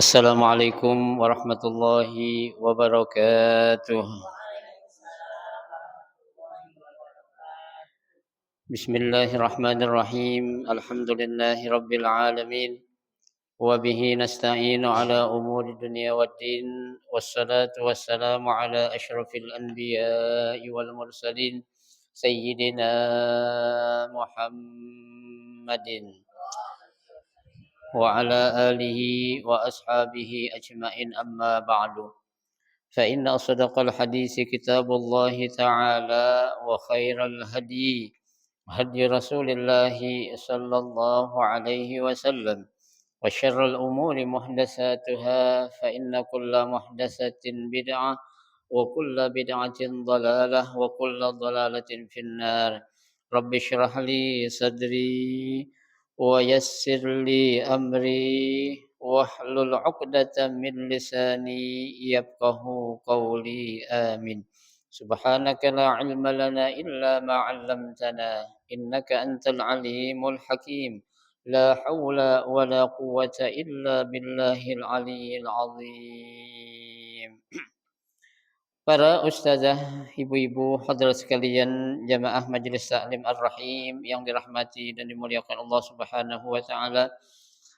Assalamualaikum warahmatullahi wabarakatuh. Bismillahirrahmanirrahim. Alhamdulillahi rabbil alamin. Wa bihi nasta'inu ala umuri dunya waddin. Wassalatu wassalamu ala asyrafil anbiya'i wal mursalin. Sayyidina Muhammadin wa ala alihi wa ashabihi ajma'in amma ba'du. فإن أصدق الحديث كتاب الله تعالى وخير الهدي هدي رسول الله صلى الله عليه وسلم وشر الأمور محدثاتها فإن كل محدثة بدعة وكل بدعة ضلالة وكل ضلالة في النار رب اشرح لي صدري ويسر لي أمري واحلل عقدة من لساني يفقه قولي آمين سبحانك لا علم لنا إلا ما علمتنا إنك أنت العليم الحكيم لا حول ولا قوة إلا بالله العلي العظيم. Para ustazah, ibu-ibu, hadirat sekalian, jamaah Majelis Taklim Ar-Rahim yang dirahmati dan dimuliakan Allah Subhanahu wa taala.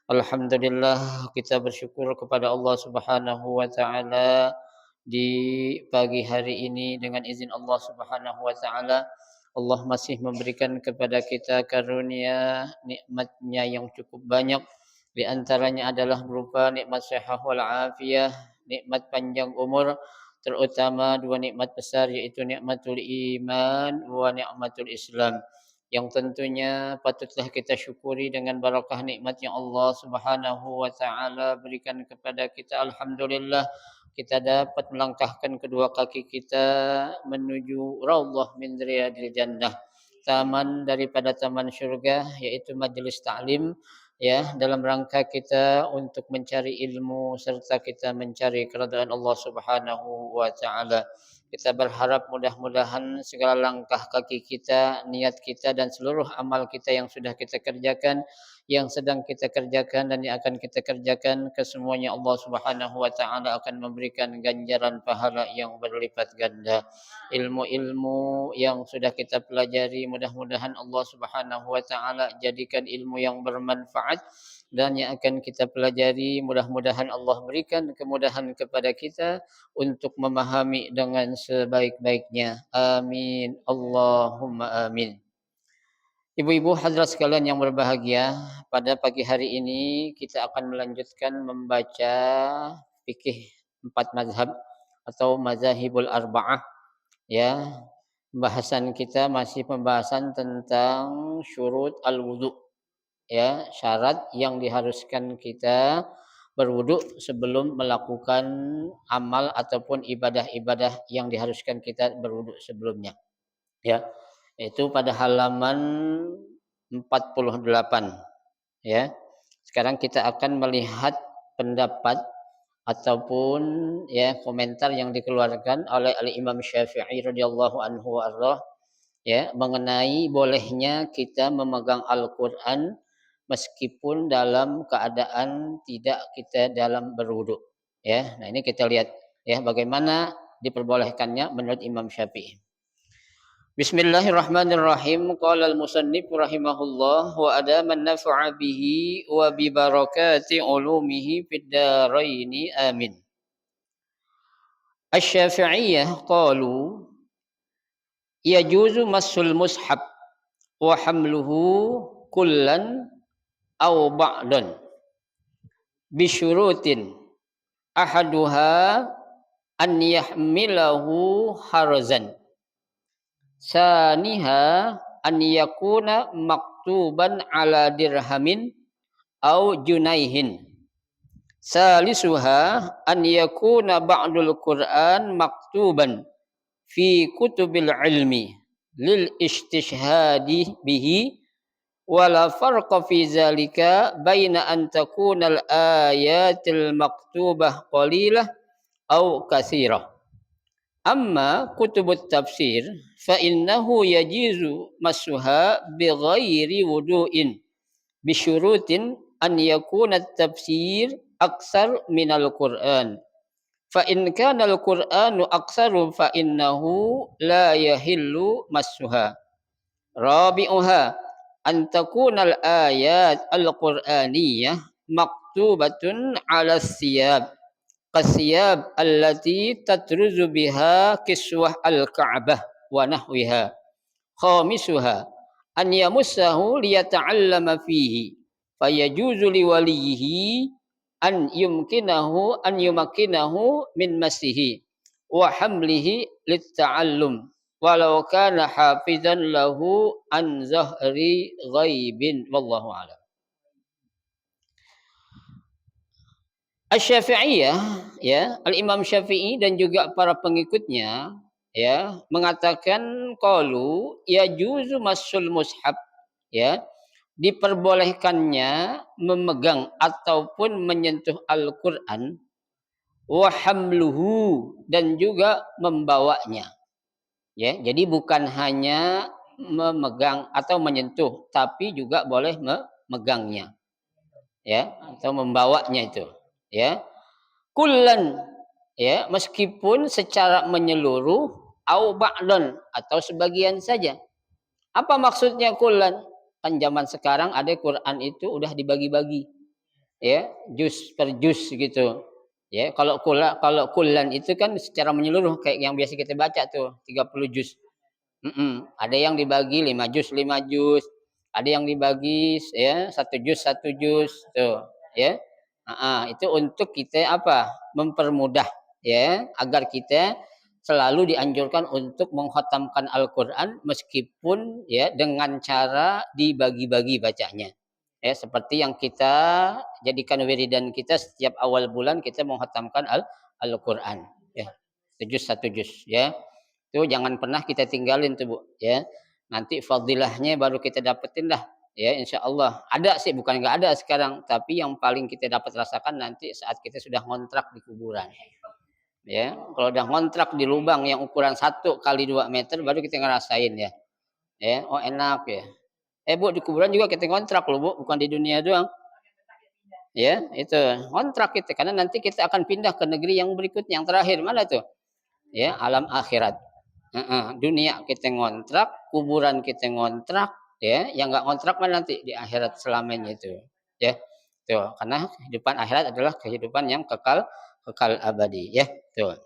Alhamdulillah kita bersyukur kepada Allah Subhanahu wa taala di pagi hari ini dengan izin Allah Subhanahu wa taala Allah masih memberikan kepada kita karunia nikmat-Nya yang cukup banyak. Di antaranya adalah berupa nikmat sehat wal afiyah, nikmat panjang umur, terutama dua nikmat besar yaitu nikmatul iman wa nikmatul Islam yang tentunya patutlah kita syukuri dengan barakah nikmat yang Allah Subhanahu wa taala berikan kepada kita. Alhamdulillah kita dapat melangkahkan kedua kaki kita menuju raudhah min riyadil jannah, taman daripada taman syurga yaitu majlis taklim, ya, dalam rangka kita untuk mencari ilmu serta kita mencari keridhaan Allah Subhanahu wa taala. Kita berharap mudah-mudahan segala langkah kaki kita, niat kita dan seluruh amal kita yang sudah kita kerjakan, yang sedang kita kerjakan dan yang akan kita kerjakan, kesemuanya Allah Subhanahu wa taala akan memberikan ganjaran pahala yang berlipat ganda. Ilmu-ilmu yang sudah kita pelajari mudah-mudahan Allah Subhanahu wa taala jadikan ilmu yang bermanfaat, dan yang akan kita pelajari mudah-mudahan Allah berikan kemudahan kepada kita untuk memahami dengan sebaik-baiknya. Amin. Allahumma amin. Ibu-ibu hadirat sekalian yang berbahagia, pada pagi hari ini kita akan melanjutkan membaca fikih empat mazhab atau mazahibul arba'ah, ya. Pembahasan kita masih pembahasan tentang syurut al-wudu, ya, syarat yang diharuskan kita berwudu sebelum melakukan amal ataupun ibadah-ibadah yang diharuskan kita berwudu sebelumnya, ya. Itu pada halaman 48, ya. Sekarang kita akan melihat pendapat ataupun, ya, komentar yang dikeluarkan oleh Al-Imam Syafi'i radhiyallahu anhu warḍah, ya, mengenai bolehnya kita memegang Al-Qur'an meskipun dalam keadaan tidak kita dalam berwudu, ya. Nah, ini kita lihat, ya, bagaimana diperbolehkannya menurut Imam Syafi'i. Bismillahirrahmanirrahim. Qala al-musannif rahimahullah wa adaman naf'a bihi wa bi barakati ulumihi fid daraini amin. Asy-Syafi'iyah qalu yajuzu massul mushaf wa hamluhu kullan aw ba'dan bi syurutin ahaduha an yahmilahu harzan saniha an yakuna maktuban ala dirhamin aw junaihin salisuha an yakuna ba'dul Qur'an maktuban fi kutubil ilmi lil istishhadi bihi wala farqa fi zalika baina an takuna al ayatil maktubah qalilah aw katsirah. Amma kutubut tafsir fa innahu yajizu masuha bighairi wudu'in bisyurutin an yakuna at-tafsir aksar minal Qur'an. Fa in kana al-Qur'anu aksaru fa innahu la yahillu massuha. Rabi'uha an takuna al-ayat al-Qur'aniyah maktubatun 'ala siyab kasiyab allati tatruzu biha kiswah al-Ka'bah wa nahwiha. Khamisuha an yamussahu liyata'allama fihi fayajuzu liwalihi an yumakkinahu min masihi wa hamlihi litta'allum walau kana hafizan lahu an zahri ghaibin wallahu a'lam. Asy-Syafi'iyah ya, Al-Imam Syafi'i dan juga para pengikutnya ya mengatakan qalu yajuzu massul mushaf ya, diperbolehkannya memegang ataupun menyentuh Al-Qur'an wa hamluhu dan juga membawanya ya. Jadi bukan hanya memegang atau menyentuh tapi juga boleh memegangnya ya atau membawanya itu ya. Kullan ya, meskipun secara menyeluruh au ba'dan atau sebagian saja. Apa maksudnya kullan? Kan zaman sekarang ada Quran itu udah dibagi-bagi ya, juz per juz gitu. Ya, kalau kullan itu kan secara menyeluruh kayak yang biasa kita baca tuh 30 juz. Ada yang dibagi 5 juz 5 juz, ada yang dibagi ya 1 juz tuh ya. Itu untuk kita apa? Mempermudah ya agar kita selalu dianjurkan untuk mengkhatamkan Al-Qur'an meskipun ya dengan cara dibagi-bagi bacanya. Ya, seperti yang kita jadikan wiridan kita setiap awal bulan kita mengkhatamkan Al-Qur'an ya. 1 juz ya. Itu jangan pernah kita tinggalin tuh Bu ya. Nanti fadilahnya baru kita dapetin dah ya insyaallah. Ada sih bukan enggak ada sekarang, tapi yang paling kita dapat rasakan nanti saat kita sudah ngontrak di kuburan. Ya, kalau udah ngontrak di lubang yang ukuran 1 kali 2 meter baru kita ngerasain ya. Ya, oh enak ya. Bu di kuburan juga kita ngontrak loh Bu, bukan di dunia doang. Ya, itu ngontrak kita karena nanti kita akan pindah ke negeri yang berikutnya yang terakhir mana tuh? Ya, alam akhirat. Dunia kita ngontrak, kuburan kita ngontrak, ya, yang nggak ngontrak mana nanti di akhirat selamanya itu, ya. Tuh, karena kehidupan akhirat adalah kehidupan yang kekal kekal abadi, ya. Tuh.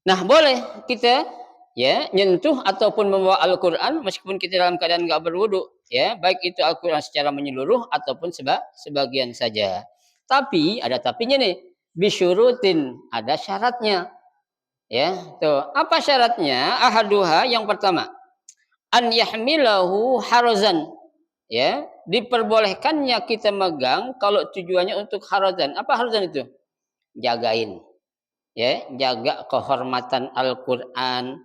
Nah, boleh kita ya nyentuh ataupun membawa Al-Qur'an meskipun kita dalam keadaan nggak berwudu, ya, baik itu Al-Qur'an secara menyeluruh ataupun sebagian saja. Tapi ada tapinya nih, bisyurutin, ada syaratnya. Ya, tuh. Apa syaratnya? Ahaduha yang pertama, an yahmilahu harazan. Ya, diperbolehkannya kita megang kalau tujuannya untuk harazan. Apa harazan itu? Jagain. Ya, jaga kehormatan Al-Qur'an.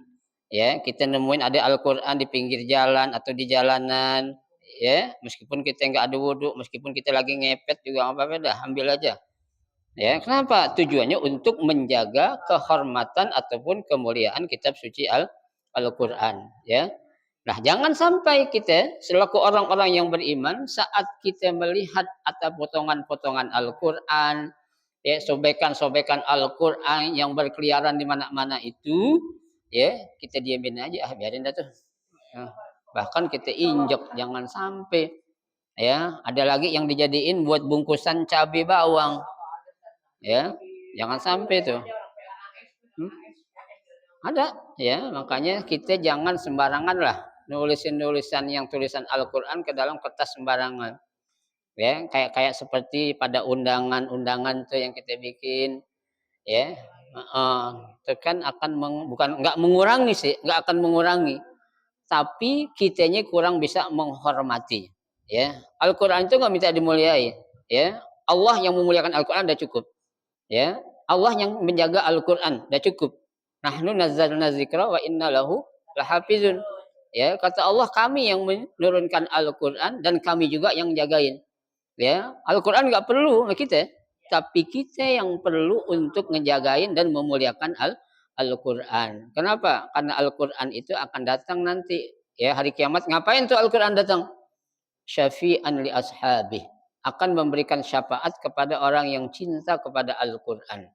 Ya, kita nemuin ada Al-Qur'an di pinggir jalan atau di jalanan, ya, meskipun kita nggak ada wudhu, meskipun kita lagi ngepet juga nggak apa-apa dah, ambil aja. Ya, kenapa? Tujuannya untuk menjaga kehormatan ataupun kemuliaan kitab suci Al-Qur'an, ya. Nah, jangan sampai kita selaku orang-orang yang beriman saat kita melihat atau potongan-potongan Al-Qur'an, ya, sobekan-sobekan Al-Qur'an yang berkeliaran di mana-mana itu, ya, kita diamin aja, biarin dah tuh. Nah, bahkan kita injek, jangan sampai. Ya, ada lagi yang dijadiin buat bungkusan cabai bawang. Ya, jangan sampai tuh. Ada, ya, makanya kita jangan sembarangan lah nulisan yang tulisan Al-Qur'an ke dalam kertas sembarangan. Ya, kayak seperti pada undangan-undangan tuh yang kita bikin, ya. Itu kan akan bukan nggak mengurangi sih, nggak akan mengurangi. Tapi kitanya kurang bisa menghormati, ya. Al-Qur'an itu nggak minta dimuliai, ya. Allah yang memuliakan Al-Qur'an udah cukup. Ya, Allah yang menjaga Al-Qur'an, udah cukup. Nahnu nazzalna dzikra wa inna lahu lahafizun. Ya, kata Allah kami yang menurunkan Al-Qur'an dan kami juga yang jagain. Ya, Al-Qur'an enggak perlu sama kita, tapi kita yang perlu untuk ngejagain dan memuliakan Al-Qur'an. Kenapa? Karena Al-Qur'an itu akan datang nanti ya hari kiamat. Ngapain tuh Al-Qur'an datang? Syafi'an li ashabi. akan memberikan syafaat kepada orang yang cinta kepada Al-Qur'an.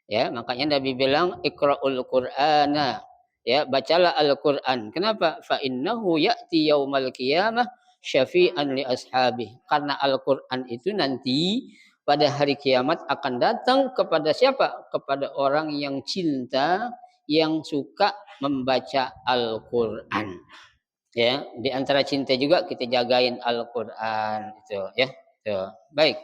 Ya, makanya Nabi bilang Iqra'ul Qur'ana. Ya, bacalah Al-Qur'an. Kenapa? Fa innahu ya'ti yaumal qiyamah syafi'an li ashabi. Karena Al-Qur'an itu nanti pada hari kiamat akan datang kepada siapa? Kepada orang yang cinta, yang suka membaca Al-Qur'an. Ya, di antara cinta juga kita jagain Al-Qur'an itu ya. Tuh. Baik.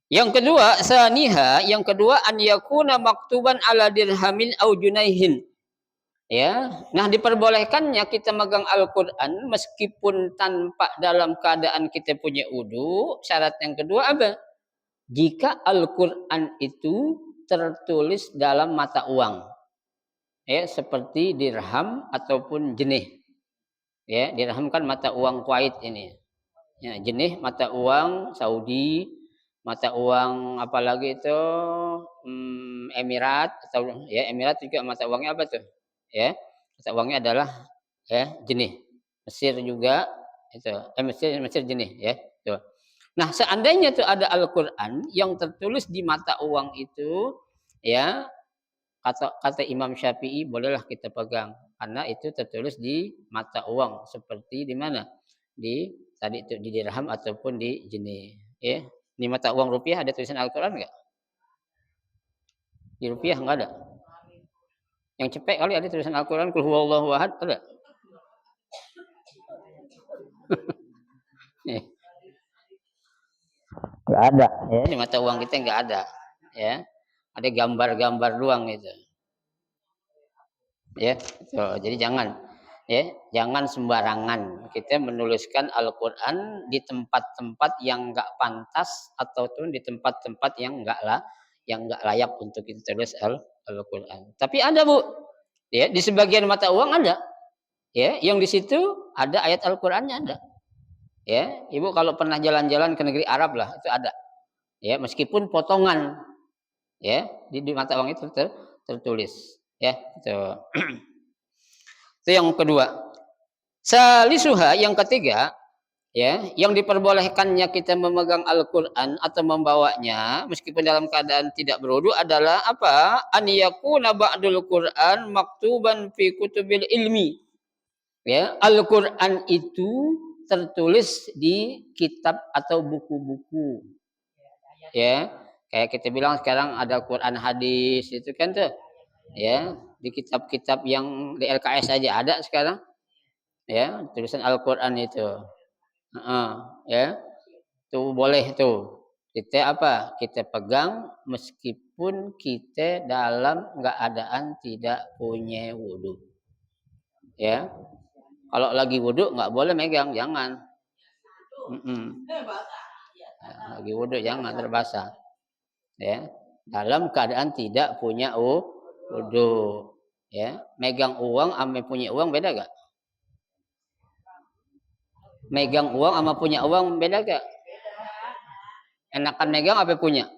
Yang kedua, saniha, yang kedua an yakuna maktuban ala dirhamin au junaihin. Ya. Nah, diperbolehkannya kita megang Al-Qur'an meskipun tanpa dalam keadaan kita punya wudu. Syarat yang kedua apa? Jika Al-Qur'an itu tertulis dalam mata uang. Ya, seperti dirham ataupun jenih. Ya, dirham kan mata uang Kuwait ini. Ya, jenih mata uang Saudi, mata uang apalagi itu Emirat atau ya Emirat juga mata uangnya apa tuh? Ya, mata uangnya adalah ya jenih. Mesir juga itu. Mesir jenih ya. Tuh. Nah, seandainya tuh ada Al-Qur'an yang tertulis di mata uang itu ya kata Imam Syafi'i bolehlah kita pegang karena itu tertulis di mata uang seperti di mana? Di tadi itu di dirham ataupun di jenih ya. Di mata uang rupiah ada tulisan Al-Qur'an enggak? Di rupiah enggak ada. Yang cepek kali ada tulisan Al-Qur'an qul huwallahu ahad ada? Enggak ada ya. Di mata uang kita enggak ada ya. Ada gambar-gambar doang itu. Ya, jadi jangan jangan sembarangan kita menuliskan Al-Qur'an di tempat-tempat yang enggak pantas ataupun di tempat-tempat yang enggak layak untuk kita tulis Al-Qur'an. Tapi ada, Bu. Ya, di sebagian mata uang ada. Ya, yang di situ ada ayat Al-Qur'annya ada. Ya, Ibu kalau pernah jalan-jalan ke negeri Arab lah, itu ada. Ya, meskipun potongan. Ya, di mata uang itu tertulis. Ya, itu. Itu yang kedua. Salisuha yang ketiga, ya, yang diperbolehkannya kita memegang Al-Qur'an atau membawanya meskipun dalam keadaan tidak berwudu adalah apa? An yakuna ba'dul Qur'an maktuban fi kutubil ilmi. Ya, Al-Qur'an itu tertulis di kitab atau buku-buku. Ya, kayak kita bilang sekarang ada Quran hadis itu kan tuh. Ya, di kitab-kitab yang di LKS aja ada sekarang. Ya, tulisan Al-Qur'an itu. Heeh, ya. Tuh boleh tuh. Kita apa? Kita pegang meskipun kita dalam keadaan tidak punya wudu. Ya. Kalau lagi wudu nggak boleh megang, jangan. Lagi wudu jangan terbasah. Ya. Dalam keadaan tidak punya wudu. Ya, megang uang sama punya uang beda gak? Megang uang sama punya uang beda gak? Enakan megang apa punya?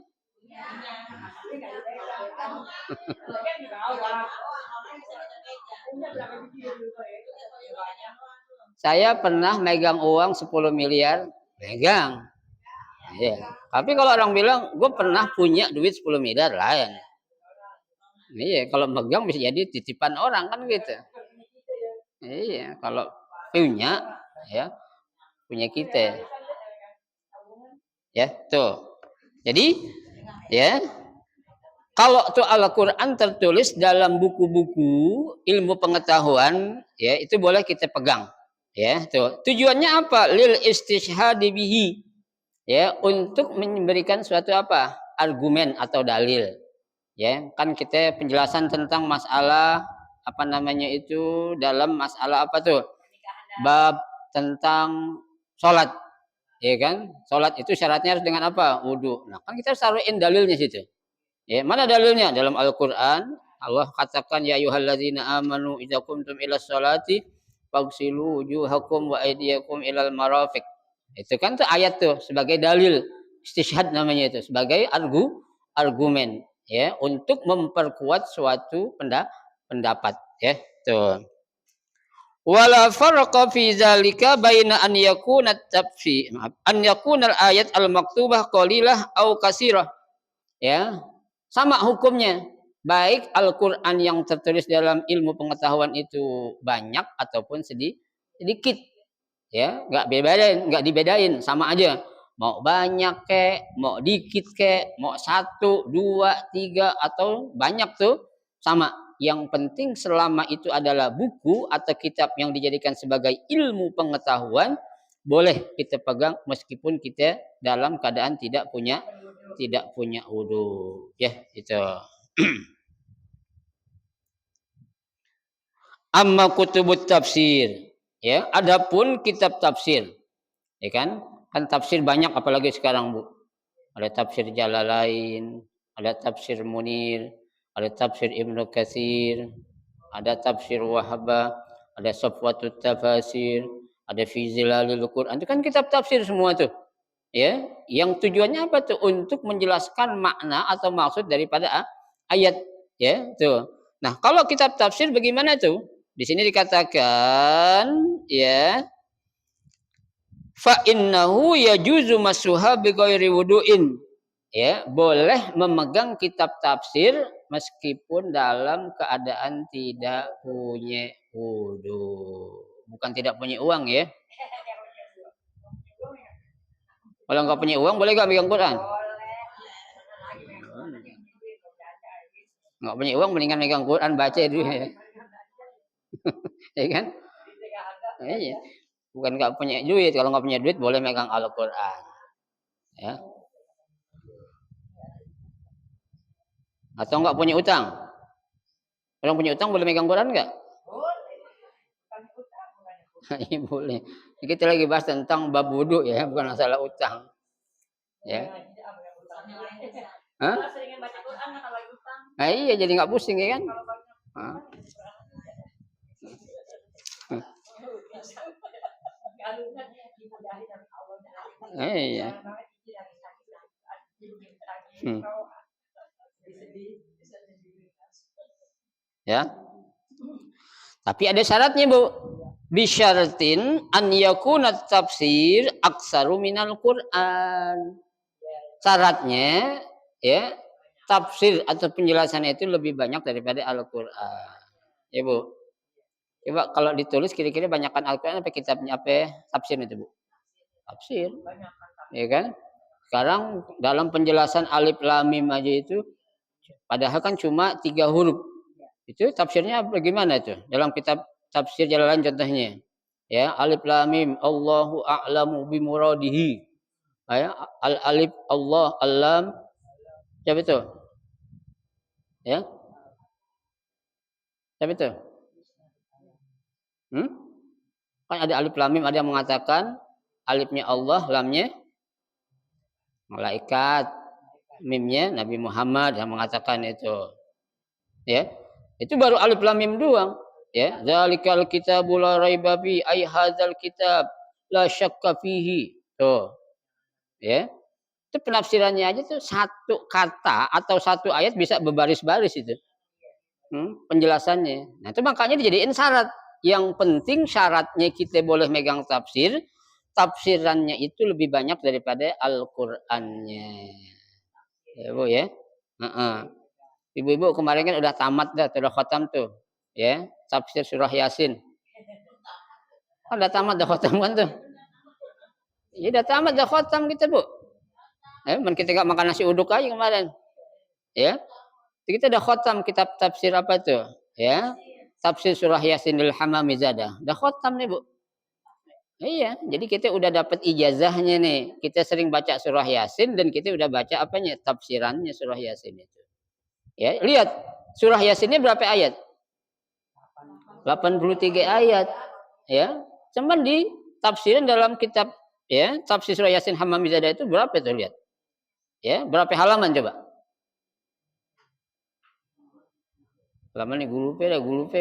Saya pernah megang uang 10 miliar, megang. Iya. Tapi kalau orang bilang, gue pernah punya duit 10 miliar lain. Iya, kalau megang bisa jadi titipan orang kan gitu. Iya, kalau punya, ya punya kita. Ya, tuh. Jadi, ya, kalau tuh Al-Qur'an tertulis dalam buku-buku ilmu pengetahuan, ya itu boleh kita pegang. Ya, tuh. Tujuannya apa? Lil istishhadi bihi. Ya, untuk memberikan suatu apa? Argumen atau dalil. Ya, kan kita penjelasan tentang masalah apa namanya itu dalam masalah apa tuh? Bab tentang sholat. Ya kan? Sholat itu syaratnya harus dengan apa? Wudu. Nah, kan kita harus taruhin dalilnya situ. Ya, mana dalilnya? Dalam Al-Qur'an Allah katakan ya ayyuhalladzina amanu idza qumtum ilas sholati faghsilu wujuhakum wa aydiyakum ilal marafiq. Itu kan tuh ayat tuh sebagai dalil istishhad namanya itu sebagai argumen ya untuk memperkuat suatu pendapat ya tuh. Wala farqa fi zalika baina an yakuna tafsir an yakuna al-ayat al-maktubah qalilah au kasirah. Ya. Sama hukumnya. Baik Al-Qur'an yang tertulis dalam ilmu pengetahuan itu banyak ataupun sedikit. Ya, nggak dibedain, sama aja. Mau banyak kek, mau dikit kek, mau satu, dua, tiga atau banyak tuh sama. Yang penting selama itu adalah buku atau kitab yang dijadikan sebagai ilmu pengetahuan, boleh kita pegang meskipun kita dalam keadaan tidak punya wudu. Ya, itu. Amma kutubut tafsir. Ya, adapun kitab tafsir. Ya kan? Kan tafsir banyak apalagi sekarang, Bu. Ada tafsir Jalalain, ada tafsir Munir, ada tafsir Ibnu Katsir, ada tafsir Wahbah, ada Safwatut Tafasir, ada Fi Zilalil Quran. Itu kan kitab tafsir semua tuh. Ya, yang tujuannya apa tuh? Untuk menjelaskan makna atau maksud daripada ayat, ya, tuh. Nah, kalau kitab tafsir bagaimana tuh? Di sini dikatakan, ya, fa innahu yajuzu masuha bighairi wudu'in. Ya, boleh memegang kitab tafsir meskipun dalam keadaan tidak punya wudu. Bukan tidak punya uang ya. Kalau nggak punya uang boleh nggak megang Quran? Nggak punya uang mendingan megang Quran baca dulu ya. Ya kan? Iya. Bukan nggak punya duit. Kalau nggak punya duit boleh megang Al-Quran. Ya. Atau nggak punya utang. Orang punya utang boleh megang Quran nggak? Iya boleh. Kita lagi bahas tentang bab wudu ya, bukan masalah utang. Ya. Hah? Nah, iya jadi nggak pusing ya kan? Hah? Iya. Ya. Tapi ada syaratnya, Bu. Bisyaratin an yakuna tafsir aksaru minal Qur'an. Syaratnya ya, tafsir atau penjelasan itu lebih banyak daripada Al-Qur'an. Ya, Bu. Coba kalau ditulis kira-kira banyakkan Al-Qur'an apa kitabnya apa tafsirnya itu, Bu? Tafsir. Ya kan? Sekarang dalam penjelasan alif lam mim aja itu padahal kan cuma 3 huruf. Itu tafsirnya bagaimana itu? Dalam kitab tafsir Jalalain contohnya. Ya, alif lam mim Allahu a'lamu bimuradihi. Ya, al alif Allah al-lam siapa itu? Ya, siapa itu? Hmm? Kan ada alif lam mim, ada yang mengatakan alifnya Allah, lamnya malaikat, mimnya Nabi Muhammad yang mengatakan itu. Ya. Itu baru alif lam mim doang. Ya, zalikal kitabul la raiba fi ay hadzal kitab la syakka fihi. Tuh, ya. Itu penafsirannya aja tuh satu kata atau satu ayat bisa berbaris-baris itu. Penjelasannya. Nah, itu makanya dijadiin syarat. Yang penting syaratnya kita boleh megang tafsir, tafsirannya itu lebih banyak daripada Al-Qur'annya. Ya, Bu ya. Heeh. Ibu-ibu kemarin kan udah tamat dah, udah khatam tuh. Ya, tafsir surah Yasin. Oh, udah tamat dah khatam kan tuh. Ya udah tamat dah khatam kita, Bu. Kita nggak makan nasi uduk aja kemarin. Ya. Kita udah khatam kitab tafsir apa tuh? Ya. Tafsir surah Yasinul Hamamizadah. Udah khatam nih, Bu. Iya, jadi kita udah dapat ijazahnya nih. Kita sering baca surah Yasin dan kita udah baca apanya? Tafsirannya surah Yasin itu. Ya, lihat. Surah Yasinnya berapa ayat? 83 ayat. Ya. Cuman di tafsiran dalam kitab ya, tafsir surah Yasin Hamamizadah itu berapa tuh lihat? Ya, berapa halaman coba? Halaman nih gue lupa dah, gue lupa.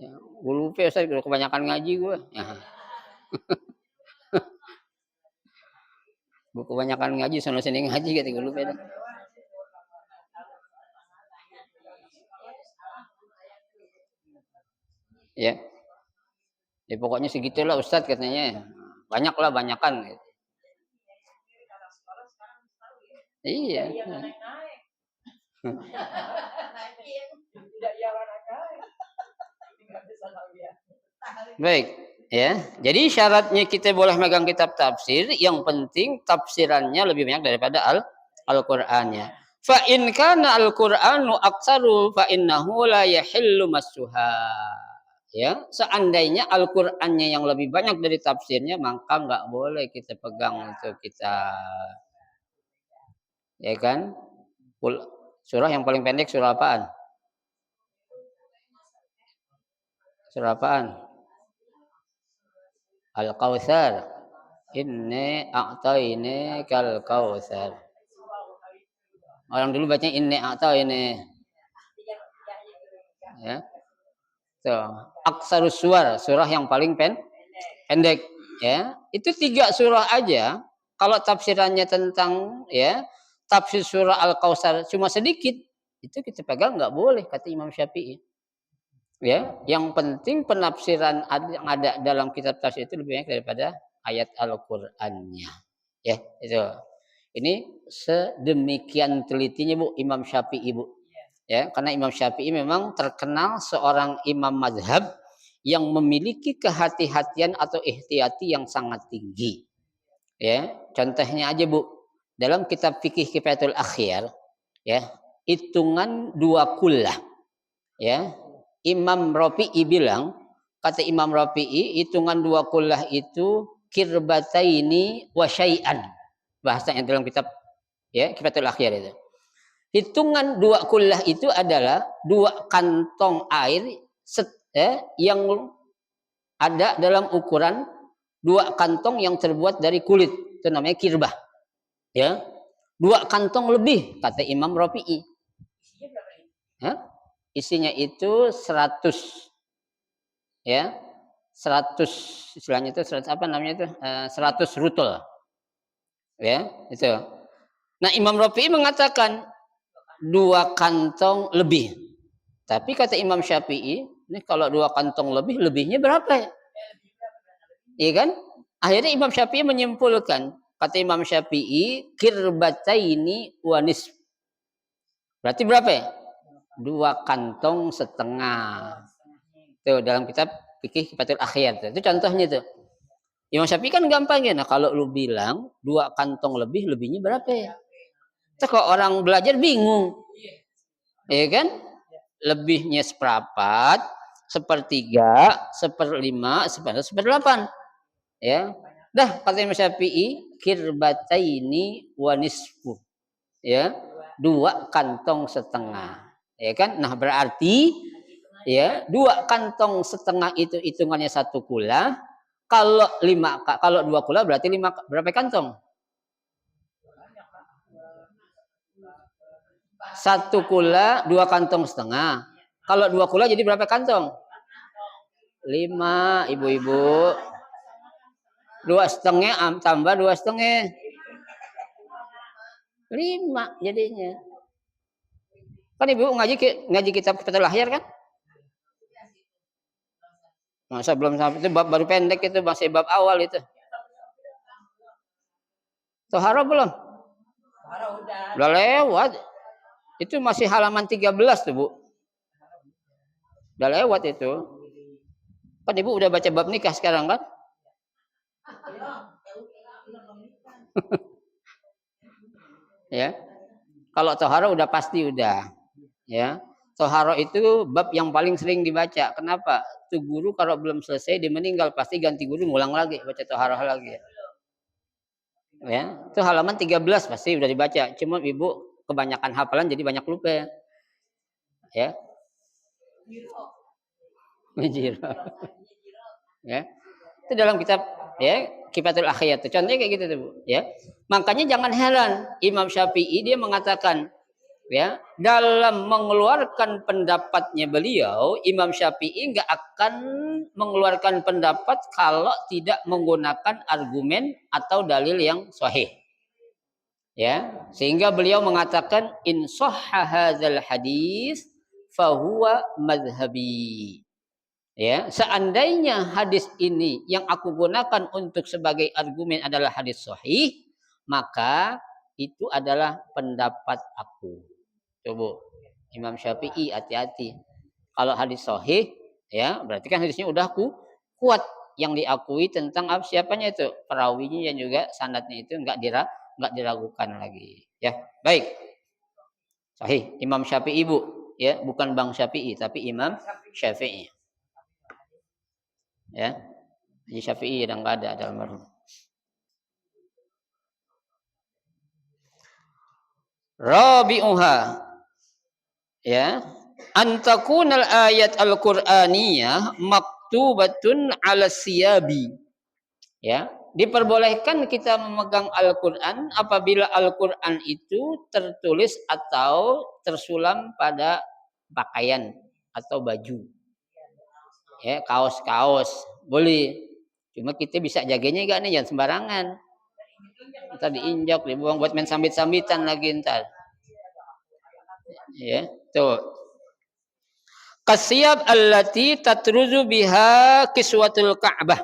Ya, gue lupa Ustaz, kebanyakan ngaji gue. Ya. Gue kebanyakan ngaji, sono sini ngaji gitu, gue lupa dah. Ya. Ya pokoknya segitulah Ustadz katanya. Banyaklah banyakan. Iya. Baik, ya. Jadi syaratnya kita boleh megang kitab tafsir, yang penting tafsirannya lebih banyak daripada Al-Qur'annya. Fa in kana al-Qur'anu aktsaru fa innahu la yahillu massuha. Ya, seandainya Al-Qur'annya yang lebih banyak dari tafsirnya, maka nggak boleh kita pegang untuk kita. Ya kan? Surah yang paling pendek surah apaan? Surah apaan? Al-Kautsar. Inni a'tayni kal kautsar. Orang dulu bacanya inni a'tayni. Ya. Tuh, aksarus suar, surah yang paling pendek, ya. Itu 3 surah aja. Kalau tafsirannya tentang ya, tafsir surah Al-Kautsar cuma sedikit, itu kita pegang nggak boleh kata Imam Syafi'i. Ya, yang penting penafsiran yang ada dalam kitab tafsir itu lebih banyak daripada ayat Al-Qur'annya. Ya, itu. Ini sedemikian telitinya Bu Imam Syafi'i Bu. Ya, karena Imam Syafi'i memang terkenal seorang imam mazhab yang memiliki kehati-hatian atau ihtiyati yang sangat tinggi. Ya, contohnya aja Bu, dalam kitab fikih Kifayatul Akhyar, ya, hitungan 2 kullah. Ya, Imam Rafi'i bilang, kata Imam Rafi'i, hitungan 2 kullah itu kirbataini wa syai'an. Bahasanya dalam kitab ya, Kifayatul Akhyar itu. Hitungan 2 kullah itu adalah 2 kantong air yang ada dalam ukuran 2 kantong yang terbuat dari kulit. Itu namanya kirbah. Ya. 2 kantong lebih kata Imam Rafi'i. Isinya itu 100. Ya. 100 istilahnya itu 100 apa namanya itu? 100 rutul. Ya, itu. Nah, Imam Rafi'i mengatakan 2 kantong lebih. Tapi kata Imam Syafi'i, ini kalau 2 kantong lebih, lebihnya berapa ya? Iya kan? Akhirnya Imam Syafi'i menyimpulkan, kata Imam Syafi'i, kirbataini wa nisf. Berarti berapa ya? 2 kantong setengah. Tuh dalam kitab fikih Kifayatul Akhyar. Itu contohnya tuh. Imam Syafi'i kan gampang ya. Nah, kalau lu bilang 2 kantong lebih, lebihnya berapa ya? Terus kalau orang belajar bingung. Iya kan? Lebihnya seperempat, sepertiga, seperlima, seperdelapan. Ya. Dah kata Imam Syafi'i, kirbataini wa nisfu. Ya. 2 kantong setengah. Ya kan? Nah, berarti ya, 2 kantong setengah itu hitungannya 1 kula. Kalau 2 kula berarti 5 berapa kantong? 1 kula 2 kantong setengah. Kalau 2 kula jadi berapa kantong? 5, ibu-ibu. 2,5 tambah 2,5. 5 jadinya. Kan ibu ngaji kitab Kifayatul Akhyar kan? Masa belum sampai itu bab baru pendek itu masih bab awal itu. Tohara belum? Udah lewat. Itu masih halaman 13 tuh, Bu. Udah lewat itu. Kan Ibu udah baca bab nikah sekarang kan? Ya. Kalau tohara udah pasti udah. Ya. Tohara itu bab yang paling sering dibaca. Kenapa? Tuh guru kalau belum selesai dia meninggal pasti ganti guru ngulang lagi baca tohara lagi. Ya. Itu halaman 13 pasti udah dibaca. Cuma Ibu kebanyakan hafalan jadi banyak lupa. Ya. Ya. Itu dalam kitab ya Kifayatul Akhyar. Contohnya kayak gitu tuh, Bu, ya. Makanya jangan heran Imam Syafi'i dia mengatakan ya, dalam mengeluarkan pendapatnya beliau, Imam Syafi'i nggak akan mengeluarkan pendapat kalau tidak menggunakan argumen atau dalil yang sahih. Ya, sehingga beliau mengatakan in sahha hadzal hadis fahuwa madhhabi. Ya, seandainya hadis ini yang aku gunakan untuk sebagai argumen adalah hadis sahih, maka itu adalah pendapat aku. Coba Imam Syafi'i hati-hati. Kalau hadis sahih, ya berarti kan hadisnya udah kuat, yang diakui tentang siapanya itu perawinya, dan juga sanadnya itu enggak diragukan lagi. Ya, baik. Sahih Imam Syafi'i Bu, ya, bukan Bang Syafi'i tapi Imam Syafi'i. Ya. Haji Syafi'i yang enggak ada almarhum. Rabi'uha, ya, antakunal ayat al-Qur'aniyah maktubatun 'ala siyabi. Ya, diperbolehkan kita memegang Al-Qur'an apabila Al-Qur'an itu tertulis atau tersulam pada pakaian atau baju. Ya, kaos-kaos boleh. Cuma kita bisa jaganya enggak nih, jangan sembarangan. Ntar diinjak, dibuang buat main sambit-sambitan lagi ntar. Ya, tuh. Kasiyab allati tatruzu biha kiswatul Ka'bah.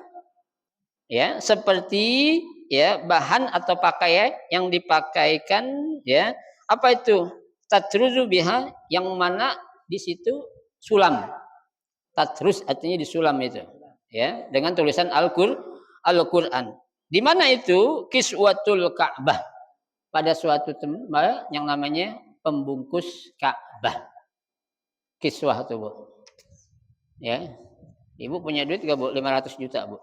Ya, seperti ya bahan atau pakaian yang dipakaikan, ya. Apa itu? Tatruzu biha, yang mana di situ sulam. Tatrus artinya disulam itu. Ya, dengan tulisan Al-Qur'an. Di mana itu? Kiswatul Ka'bah. Pada suatu tempat yang namanya pembungkus Ka'bah. Kiswah itu, Bu. Ya. Ibu punya duit enggak, Bu? 500 juta, Bu.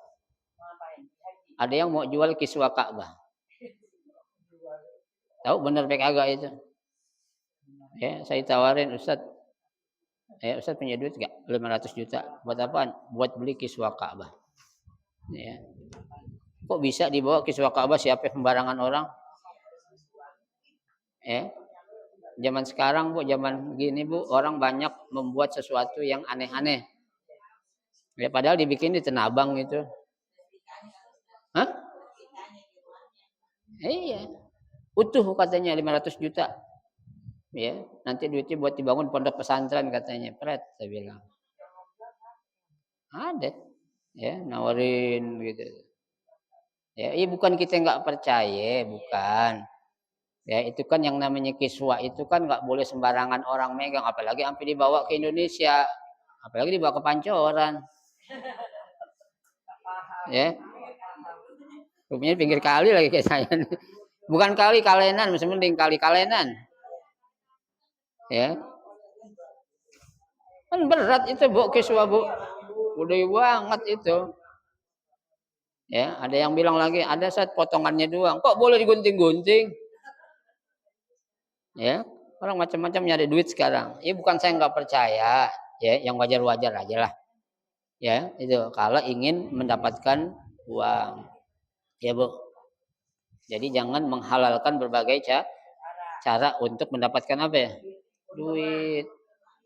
Ada yang mau jual kiswah Ka'bah. Tahu benar baik agak itu. Ya, saya tawarin, Ustaz. Ya, Ustaz punya duit enggak? 500 juta. Buat apaan? Buat beli kiswah Ka'bah. Ya. Kok bisa dibawa kiswah Ka'bah, siapa sembarangan orang? Ya. Zaman sekarang, Bu, zaman gini, Bu, orang banyak membuat sesuatu yang aneh-aneh. Ya, padahal dibikin di Tanah Abang gitu. Hah? Iya. Utuh katanya 500 juta. Ya, nanti duitnya buat dibangun pondok pesantren katanya. Pret, saya bilang. Ada. Ya, nawarin gitu. Ya, bukan kita nggak percaya, bukan. Ya, itu kan yang namanya kiswah itu kan nggak boleh sembarangan orang megang, apalagi sampai dibawa ke Indonesia, apalagi dibawa ke Pancoran. Ya, rupanya pinggir kali lagi kayak saya. Bukan kali Kalenan, masih mending kali Kalenan. Ya, kan berat itu, Bu, kiswah, Bu. Udah banget itu. Ya, ada yang bilang lagi, ada saat potongannya doang. Kok boleh digunting-gunting? Ya, orang macam-macam nyari duit sekarang. Ya, bukan saya nggak percaya, ya, yang wajar-wajar aja lah. Ya, itu kalau ingin mendapatkan uang. Ya, Bu. Jadi jangan menghalalkan berbagai cara untuk mendapatkan apa ya? Duit.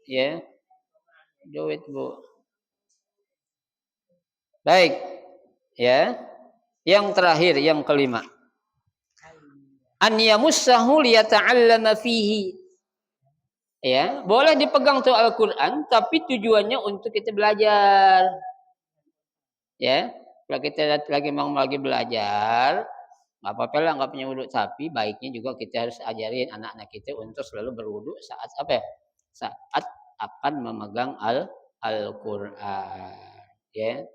Ya, duit, Bu. Baik. Ya. Yang terakhir, yang kelima. An yamussahu liyata'allama fihi. Ya, boleh dipegang tuh Al-Qur'an tapi tujuannya untuk kita belajar. Ya, kalau kita lagi mau belajar, nggak apa-apa lah nggak punya wudhu, tapi baiknya juga kita harus ajarin anak-anak kita untuk selalu berwudhu saat apa ya? Saat akan memegang Al-Qur'an. Ya,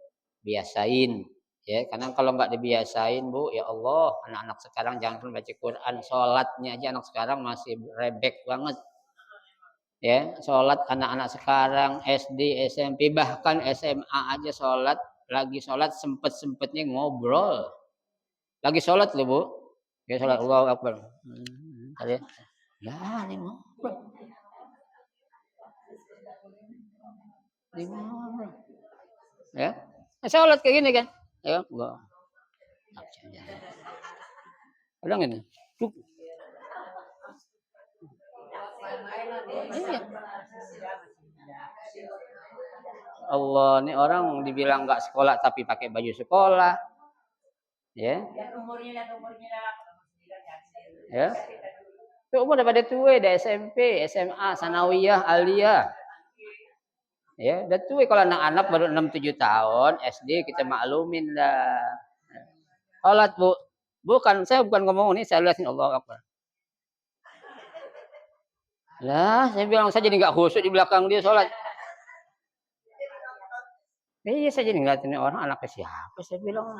biasain. Ya, karena kalau nggak dibiasain, Bu, ya Allah, anak-anak sekarang jangan pun baca Quran, sholatnya aja anak sekarang masih rebek banget. Ya, sholat anak-anak sekarang SD, SMP, bahkan SMA aja sholat, lagi sholat sempet-sempetnya ngobrol. Lagi sholat loh, Bu. Ya, sholat Allahu Akbar. Tadi, ya, ini ngobrol. Ini ngobrol. Ya, sholat kayak gini kan? Ya, enggak. Ulang ini. Iya. Allah, ini orang dibilang nggak sekolah tapi pakai baju sekolah. Ya. Ya. Itu umur udah pada tua, ada SMP, SMA, sanawiyah, aliyah. Ya, udah tua kalau anak-anak baru 6 7 tahun SD kita maklumin dah. Salat, Bu. Bukan, saya bukan ngomong ini, saya lihatin Allahu Akbar. Lah, saya bilang saya jadi nggak khusyuk di belakang dia sholat. Iya, saya jadi ngeliatin orang anaknya siapa, saya bilang.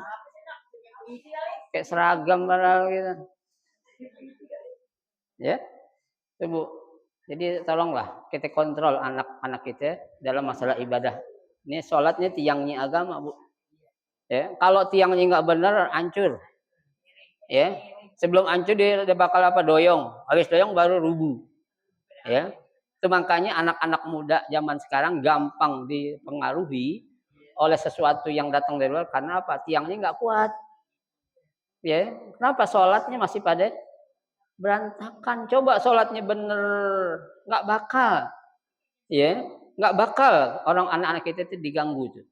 Kayak seragam padahal gitu. Ya, itu Bu. Jadi tolonglah kita kontrol anak-anak kita dalam masalah ibadah. Ini sholatnya tiangnya agama, Bu. Ya, kalau tiangnya nggak benar, hancur. Ya, sebelum hancur dia bakal apa, doyong. Habis doyong baru rubuh. Ya, itu makanya anak-anak muda zaman sekarang gampang dipengaruhi oleh sesuatu yang datang dari luar karena apa? Tiangnya nggak kuat. Ya, kenapa sholatnya masih pada berantakan? Coba sholatnya bener, nggak bakal. Ya, nggak bakal orang anak-anak kita itu diganggu tuh.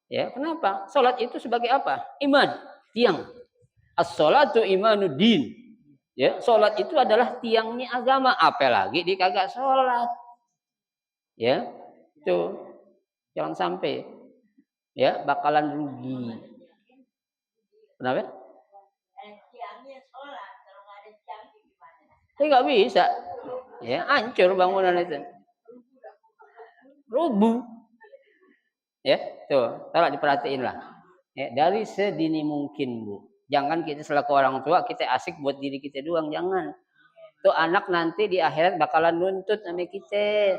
Ya, kenapa? Sholat itu sebagai apa? Iman, tiang. As-sholatu imanuddin. Ya, sholat itu adalah tiangnya agama. Apalagi dia kagak sholat. Ya, itu jangan sampai ya bakalan rugi. Kenapa? Ini nggak bisa. Ya, hancur bangunan itu. Rubuh. Ya, tuh, tolong diperhatiin lah. Ya, dari sedini mungkin, Bu. Jangan kita selaku orang tua kita asik buat diri kita doang, jangan. Tuh anak nanti di akhirat bakalan nuntut sama kita.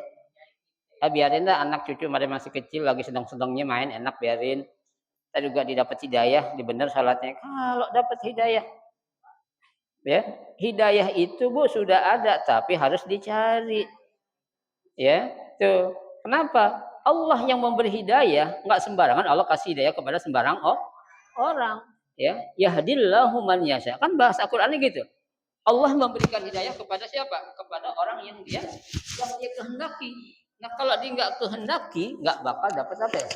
Biarin lah anak cucu masih kecil lagi sedang-sedangnya main enak, biarin. Kita juga didapat hidayah, dibener salatnya. Kalau dapat hidayah, ya hidayah itu Bu sudah ada, tapi harus dicari. Ya, tuh. Kenapa? Allah yang memberi hidayah, nggak sembarangan Allah kasih hidayah kepada sembarang orang. Ya, yahdillahu man yasha. Kan bahasa Qur'annya gitu. Allah memberikan hidayah kepada siapa? Kepada orang yang dia kehendaki. Nah, kalau dia nggak kehendaki, nggak bakal dapat apa ya?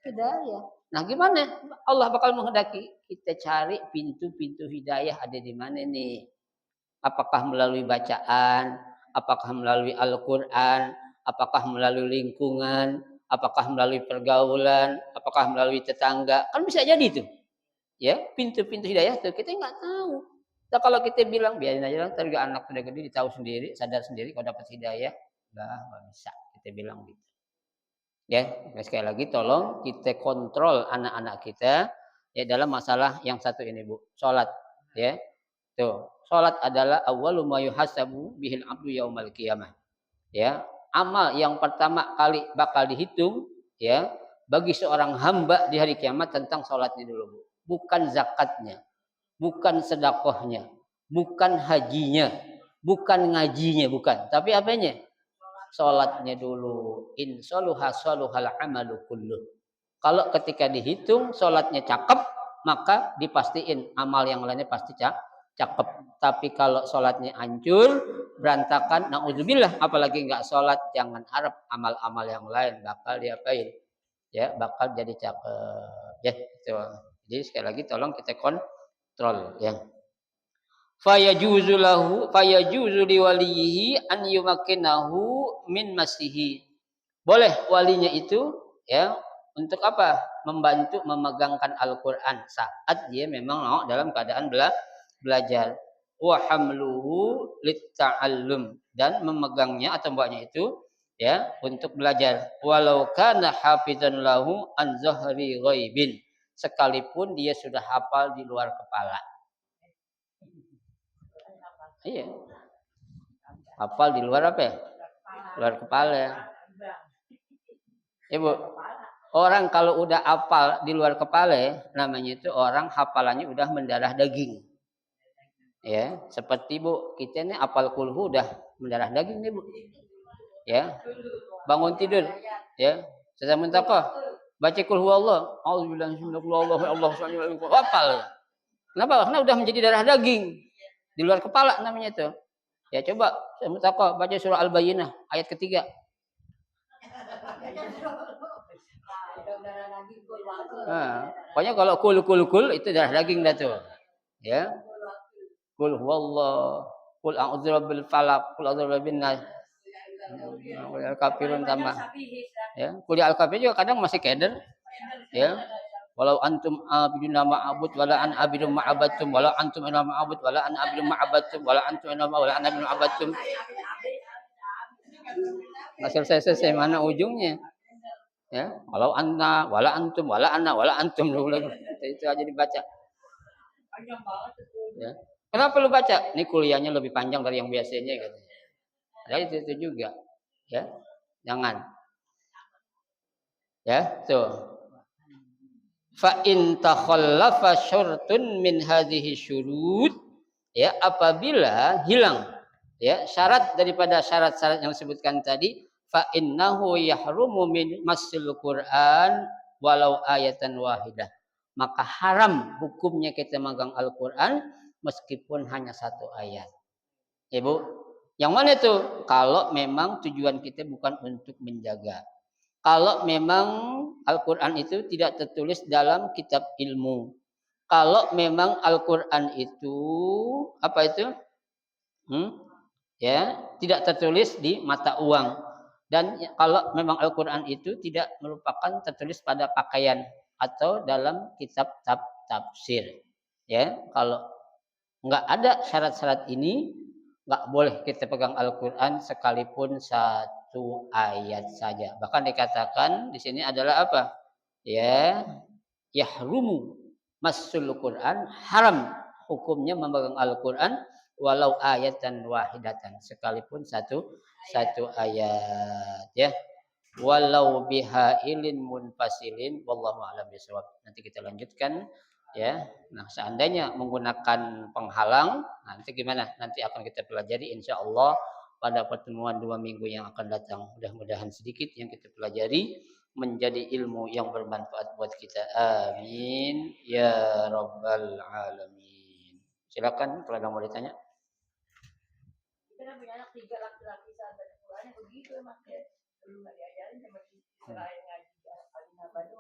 Hidayah. Nah, gimana? Allah bakal menghendaki. Kita cari pintu-pintu hidayah ada di mana nih? Apakah melalui bacaan? Apakah melalui Al-Quran? Apakah melalui lingkungan? Apakah melalui pergaulan? Apakah melalui tetangga? Kan bisa jadi tuh. Ya, pintu-pintu hidayah tuh kita nggak tahu. Nah, kalau kita bilang biarin aja lah, terus anak udah gede tahu sendiri, sadar sendiri kalau dapat hidayah, nggak bisa kita bilang gitu. Ya, sekali lagi tolong kita kontrol anak-anak kita ya dalam masalah yang satu ini, Bu. Salat, ya. Tuh, salat adalah awwalu ma yuhasabu bihil abdu yaumal qiyamah. Ya, amal yang pertama kali bakal dihitung ya bagi seorang hamba di hari kiamat tentang salatnya dulu, Bu. Bukan zakatnya, bukan sedekahnya, bukan hajinya, bukan ngajinya, bukan. Tapi apanya? Salatnya dulu. In saluha saluhal amalu kulluh. Kalau ketika dihitung salatnya cakep, maka dipastiin amal yang lainnya pasti cakep. Tapi kalau salatnya hancur, berantakan, naudzubillah, apalagi enggak salat, jangan harap amal-amal yang lain bakal diapain? Ya, bakal jadi cakep. Ya, itu. Jadi sekali lagi tolong kita kontrol ya. Fayajuzu liwalihi an yumakkinahu min masihi. Boleh walinya itu ya untuk apa? Membantu memegangkan Al-Qur'an saat dia memang mau dalam keadaan belajar. Wa hamluhu litta'allum, dan memegangnya atau membawanya itu ya untuk belajar. Walau kana hafizan lahu an zahri ghaibin, sekalipun dia sudah hafal di luar kepala. Iya. Hafal di luar apa ya? Luar kepala. Ibu, orang kalau udah hafal di luar kepala, namanya itu orang hafalannya udah mendarah daging. Ya, seperti Bu, kita ini hafal kulhu udah mendarah daging nih, Bu. Ya. Bangun tidur, ya. Setelah mentaqah, baca kul huwallah, auzubillahi minasyaitonir rajim, hafal. Kenapa? Karena udah menjadi darah daging. Di luar kepala namanya itu. Ya coba mentaqah baca surah Al-Bayyinah ayat ketiga. Nah, pokoknya kalau kul itu darah daging dah tuh. Ya. Kul huwallah, kul a'udzu birabbil falaq, kul a'udzu birabbin nas. Kuliah al-kafirun tambah. Ya, kuliah al-kafir juga kadang masih keder. Ya. Walau antum abiduna ma'abud wala an abidum ma'abatum wala antum ina ma'abud wala an abidum ma'abatum wala antum ina wala an abidum ma'abatum. Nggak selesai-selesai mana ujungnya. Ya, walau anna wala antum wala anna wala antum itu aja dibaca. Ya. Kenapa lu baca? Ini kuliahnya lebih panjang dari yang biasanya gitu. Ada itu juga. Ya. Jangan. Ya, tuh. Fa in takhallafa syartun min hadhihi syurut, ya, apabila hilang ya syarat daripada syarat-syarat yang disebutkan tadi, fa innahu yahrumu min massil Qur'an walau ayatan wahidah. Maka haram hukumnya kita megang Al-Qur'an meskipun hanya satu ayat. Ibu, yang mana itu? Kalau memang tujuan kita bukan untuk menjaga. Kalau memang Al-Quran itu tidak tertulis dalam kitab ilmu. Kalau memang Al-Quran itu apa itu? Ya, tidak tertulis di mata uang. Dan kalau memang Al-Quran itu tidak merupakan tertulis pada pakaian atau dalam kitab tafsir. Ya, kalau nggak ada syarat-syarat ini, nggak boleh kita pegang Al-Quran sekalipun satu ayat saja. Bahkan dikatakan di sini adalah apa? Ya, yahrumu masul Quran, haram hukumnya memegang Al-Quran walau ayatan wahidatan, sekalipun satu ayat ya. Walau biha ilin munfasilin wallahu a'lam bishawab. Nanti kita lanjutkan ya. Nah, seandainya menggunakan penghalang, nanti gimana? Nanti akan kita pelajari insyaallah pada pertemuan 2 minggu yang akan datang. Mudah-mudahan sedikit yang kita pelajari menjadi ilmu yang bermanfaat buat kita. Amin ya rabbal alamin. Silakan kalau ada mau ditanya. Kita punya anak 3 laki-laki sahabat Quran begitu emang ya. Belum diajarin sama si ngaji.